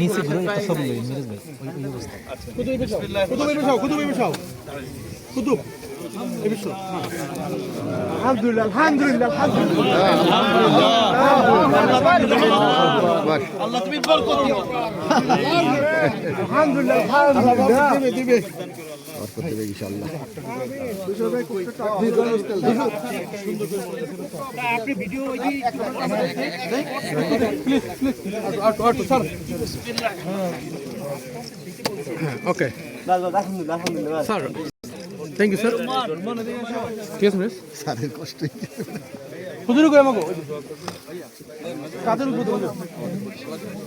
নিচে ঘুরে একটা ছবি লই মিরাজ ভাই ওই অবস্থা কুতুব এই বিষয় আলহামদুলিল্লাহ আলহামদুলিল্লাহ আল্লাহ তুমি বরকত দিও আলহামদুলিল্লাহ আলহামদুলিল্লাহ দিবে বরকত দিবে ইনশাআল্লাহ আপনি video please sir okay sir thank you sir ঠিক আছে স্যারের কষ্ট হুজুর কই আমাগো কাদের উদ্বোধন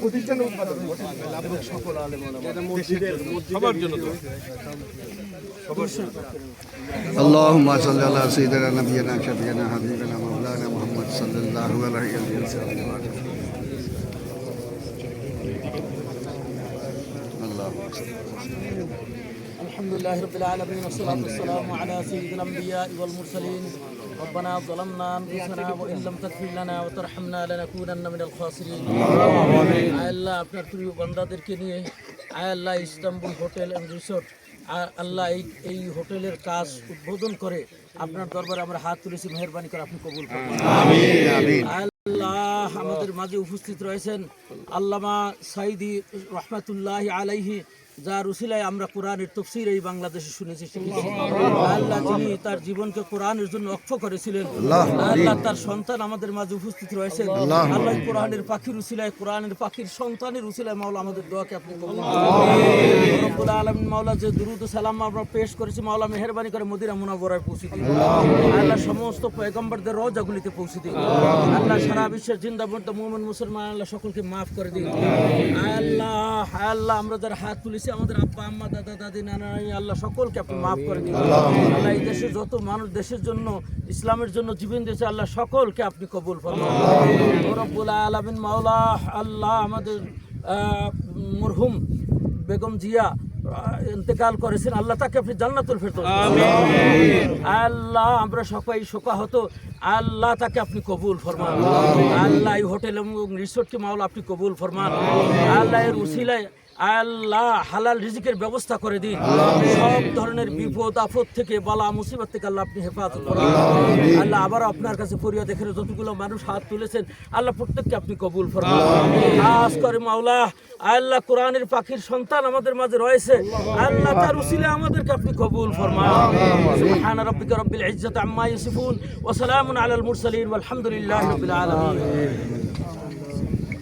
প্রতিষ্ঠানের উদ্বোধন এবং সকল আলেম ওলামা মসজিদের সবার জন্য তো اللهم صل على سيدنا نبينا شفيعنا حبيبنا مولانا محمد صلى الله عليه وسلم اللهم صل الحمد لله رب العالمين والصلاة والسلام على سيد الأنبياء والمرسلين ربنا ظلمنا أنفسنا وإن لم تغفر لنا وترحمنا لنكونن من الخاسرين আল্লাহ আপনার প্রিয় বান্দাদেরকে নিয়ে আল্লাহ ইস্তাম্বুল হোটেল এন্ড রিসোর্ট আল্লাহ এই হোটেলের কাজ উদ্বোধন করে আপনার দরবারে আমরা হাত তুলেছি, মেহেরবানি করে আপনি কবুল করুন। আমিন আমিন। আল্লাহ আমাদের মাঝে উপস্থিত রয়েছেন আল্লামা সাইদি রহমাতুল্লাহ আলাইহি, যার উসিলায় আমরা কোরআনের তাফসীর এই বাংলাদেশে শুনেছি শিখেছি। আল্লাহ যিনি তার জীবনকে কোরআনের জন্য ওয়াকফ করেছিলেন, আল্লাহ তার সন্তান আমাদের মাঝে উপস্থিত রয়েছেন। আল্লাহ কোরআনের পাখির উসিলায়, কোরআনের পাখির সন্তানের উসিলায় মাওলা আমাদের দোয়াকে আপনি কবুল করুন। রব্বুল আলামিন মাওলা যে দুরূদ ও সালাম আমরা পেশ করেছি, মাওলা মেহেরবানি করে মদিনা মুনাওয়ারায় পৌঁছে দিন। আল্লাহ সমস্ত পয়গম্বরদের রওজাগুলিতে পৌঁছে দিন। আল্লাহ সারা বিশ্বের জিন্দা মরদা মুমিন মুসলমান আল্লাহ সকলকে মাফ করে দিন। আল্লাহ আল্লাহ আমরা যারা হাত তুলেছি, আমাদের আব্বা আম্মা দাদা দাদি নানা নানি, আল্লাহ সকলকে আপনি মাফ করে দিন। আল্লাহ এই দেশের যত মানুষ দেশের জন্য ইসলামের জন্য জীবন দিয়েছে, আল্লাহ সকলকে আপনি কবুল ফরমান। রব্বুল আলামিন মাওলা আল্লাহ আমাদের মরহুম বেগম জিয়া ইন্তেকাল করেছেন, আল্লাহ তাকে আপনি জান্নাতুল ফেরদৌস আল্লাহ আমরা সবাই শোকাহত, আল্লাহ তাকে আপনি কবুল ফরমান। আল্লাহ এই হোটেল এবং রিসোর্টকে মাওলা আপনি কবুল ফরমান। আল্লাহ এর উসিলায় আল্লাহ হালাল রিজিকের ব্যবস্থা করে দিন। সব ধরনের বিপদ আপদ থেকে, বালা মুসিবত থেকে আল্লাহ আপনি হেফাজত করুন। আল্লাহ আবার আপনার কাছে ফরিয়াদ, এখানে যতগুলো মানুষ হাত তুলেছেন আল্লাহ প্রত্যেককে আপনি কবুল ফরমান। খাস করে মাওলা আল্লাহ কোরআনের পাখির সন্তান আমাদের মাঝে রয়েছে, আল্লাহ তার উসিলায় আমাদেরকে আপনি কবুল ফরমান। সুবহান রাব্বিকা রাব্বিল ইজ্জাতি আম্মা ইয়াসিফুন ওয়া সালামুন আলাল মুরসালিন ওয়াল হামদুলিল্লাহি রাব্বিল আলামিন।